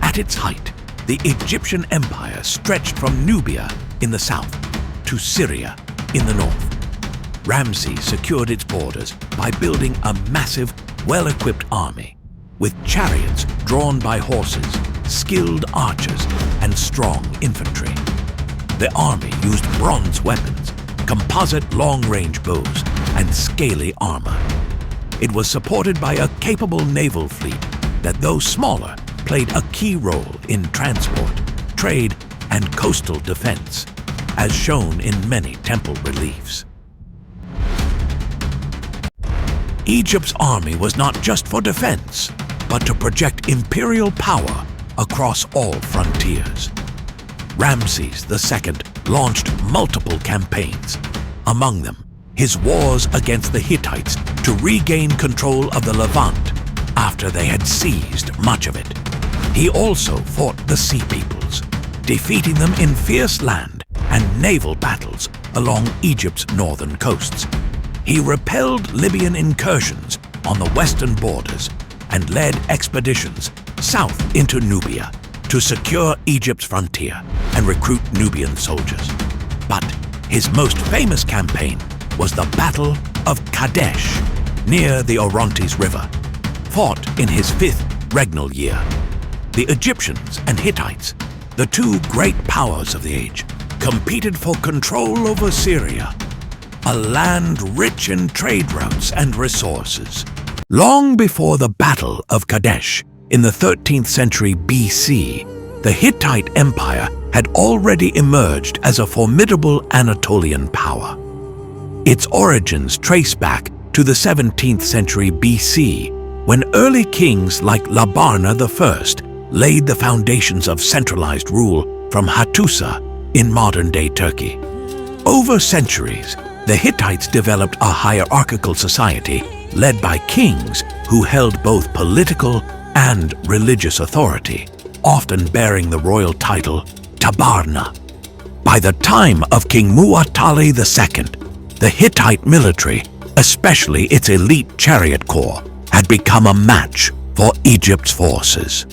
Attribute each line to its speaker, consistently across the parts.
Speaker 1: At its height, the Egyptian Empire stretched from Nubia in the south to Syria in the north. Ramses secured its borders by building a massive, well-equipped army, with chariots drawn by horses, skilled archers, and strong infantry. The army used bronze weapons, composite long-range bows, and scaly armor. It was supported by a capable naval fleet that, though smaller, played a key role in transport, trade, and coastal defense, as shown in many temple reliefs. Egypt's army was not just for defense, but to project imperial power across all frontiers. Ramses II launched multiple campaigns, among them his wars against the Hittites to regain control of the Levant after they had seized much of it. He also fought the Sea Peoples, defeating them in fierce land and naval battles along Egypt's northern coasts. He repelled Libyan incursions on the western borders and led expeditions south into Nubia to secure Egypt's frontier and recruit Nubian soldiers. But his most famous campaign was the Battle of Kadesh near the Orontes River, fought in his 5th regnal year. The Egyptians and Hittites, the two great powers of the age, competed for control over Syria, a land rich in trade routes and resources. Long before the Battle of Kadesh in the 13th century BC, the Hittite Empire had already emerged as a formidable Anatolian power. Its origins trace back to the 17th century BC, when early kings like Labarna I laid the foundations of centralized rule from Hattusa in modern-day Turkey. Over centuries, the Hittites developed a hierarchical society led by kings who held both political and religious authority, often bearing the royal title Tabarna. By the time of King Muwatalli II, the Hittite military, especially its elite chariot corps, had become a match for Egypt's forces.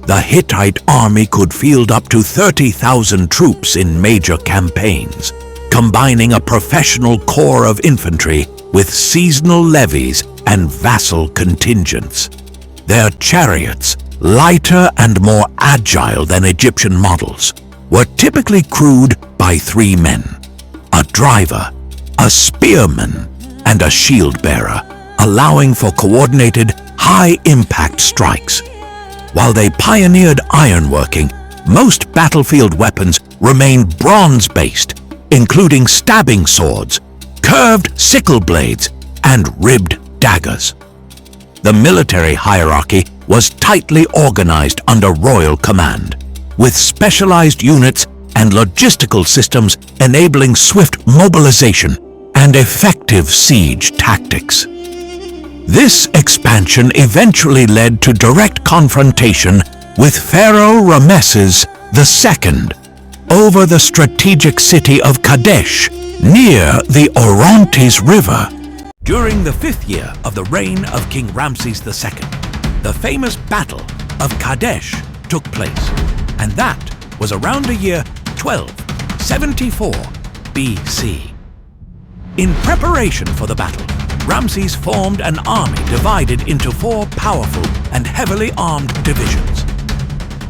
Speaker 1: The Hittite army could field up to 30,000 troops in major campaigns, combining a professional corps of infantry with seasonal levies and vassal contingents. Their chariots, lighter and more agile than Egyptian models, were typically crewed by 3 men: a driver, a spearman, and a shield-bearer, allowing for coordinated, high-impact strikes. While they pioneered ironworking, most battlefield weapons remained bronze-based, including stabbing swords, curved sickle blades, and ribbed daggers. The military hierarchy was tightly organized under royal command, with specialized units and logistical systems enabling swift mobilization and effective siege tactics. This expansion eventually led to direct confrontation with Pharaoh Ramses II over the strategic city of Kadesh near the Orontes River. During the 5th year of the reign of King Ramses II, the famous Battle of Kadesh took place, and that was around the year 1274 BC. In preparation for the battle, Ramses formed an army divided into 4 powerful and heavily armed divisions.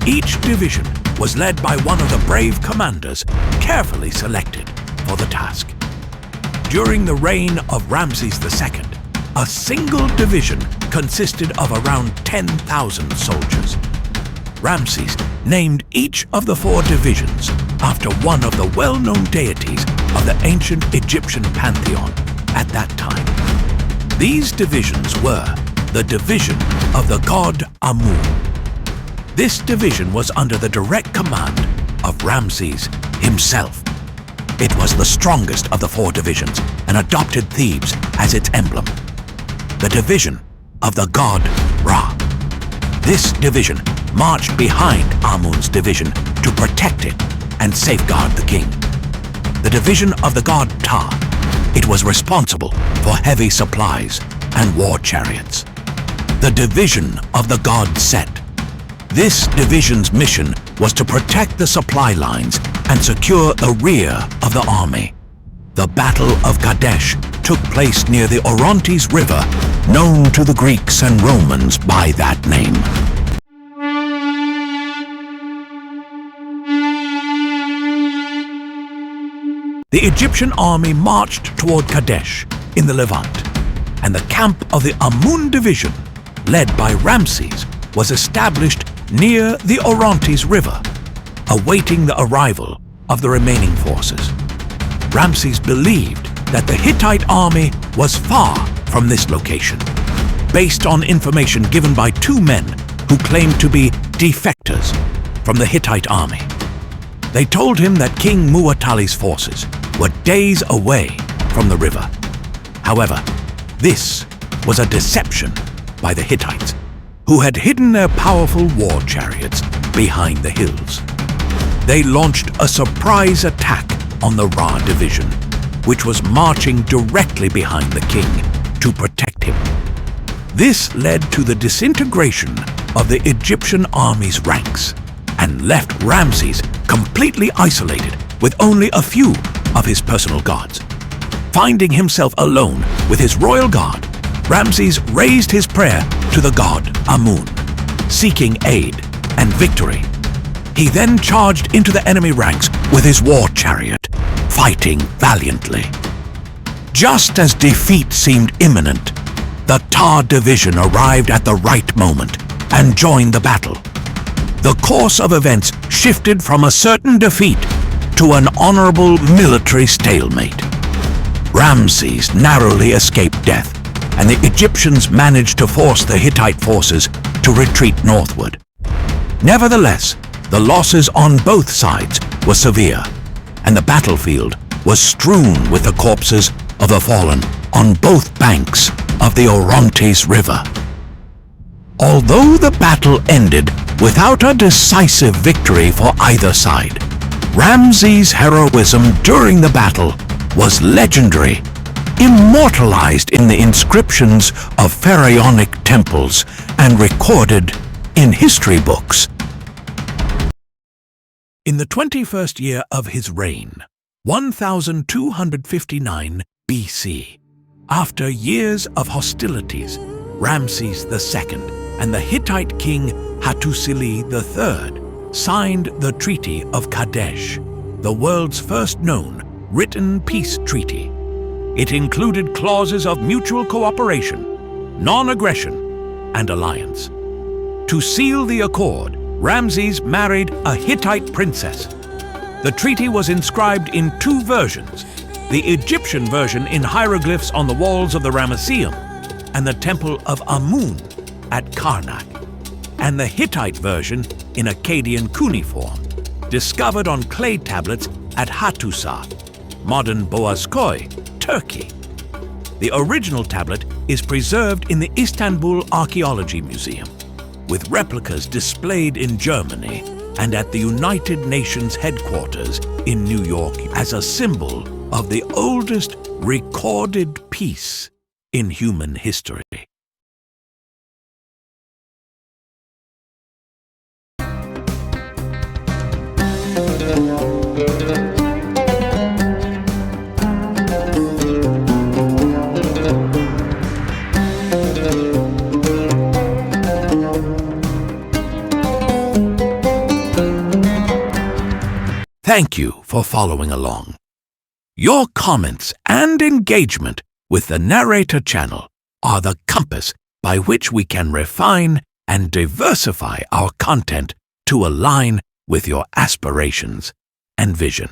Speaker 1: Each division was led by one of the brave commanders carefully selected for the task. During the reign of Ramses II, a single division consisted of around 10,000 soldiers. Ramses named each of the 4 divisions after one of the well-known deities of the ancient Egyptian pantheon at that time. These divisions were the division of the god Amun. This division was under the direct command of Ramses himself. It was the strongest of the 4 divisions and adopted Thebes as its emblem. The division of the god Ra. This division marched behind Amun's division to protect it and safeguard the king. The division of the god Ta. It was responsible for heavy supplies and war chariots. The division of the god Set. This division's mission was to protect the supply lines and secure the rear of the army. The Battle of Kadesh took place near the Orontes River, known to the Greeks and Romans by that name. The Egyptian army marched toward Kadesh in the Levant, and the camp of the Amun division, led by Ramses, was established near the Orontes River, awaiting the arrival of the remaining forces. Ramses believed that the Hittite army was far from this location, based on information given by 2 men who claimed to be defectors from the Hittite army. They told him that King Muwatalli's forces were days away from the river. However, this was a deception by the Hittites, who had hidden their powerful war chariots behind the hills. They launched a surprise attack on the Ra division, which was marching directly behind the king to protect him. This led to the disintegration of the Egyptian army's ranks and left Ramses completely isolated with only a few of his personal guards. Finding himself alone with his royal guard, Ramses raised his prayer to the god Amun, seeking aid and victory. He then charged into the enemy ranks with his war chariot, fighting valiantly. Just as defeat seemed imminent, the Ta division arrived at the right moment and joined the battle. The course of events shifted from a certain defeat to an honorable military stalemate. Ramses narrowly escaped death, and the Egyptians managed to force the Hittite forces to retreat northward. Nevertheless, the losses on both sides were severe, and the battlefield was strewn with the corpses of the fallen on both banks of the Orontes River. Although the battle ended without a decisive victory for either side, Ramses' heroism during the battle was legendary, immortalized in the inscriptions of pharaonic temples and recorded in history books. In the 21st year of his reign, 1259 BC, after years of hostilities, Ramses II and the Hittite king Hattusili III signed the Treaty of Kadesh, the world's first known written peace treaty. It included clauses of mutual cooperation, non-aggression, and alliance. To seal the accord, Ramses married a Hittite princess. The treaty was inscribed in 2 versions, the Egyptian version in hieroglyphs on the walls of the Ramesseum and the Temple of Amun at Karnak, and the Hittite version in Akkadian cuneiform, discovered on clay tablets at Hattusa, modern Boğazköy, Turkey. The original tablet is preserved in the Istanbul Archaeology Museum, with replicas displayed in Germany and at the United Nations headquarters in New York as a symbol of the oldest recorded peace in human history. Thank you for following along. Your comments and engagement with the Narrator channel are the compass by which we can refine and diversify our content to align with your aspirations and vision.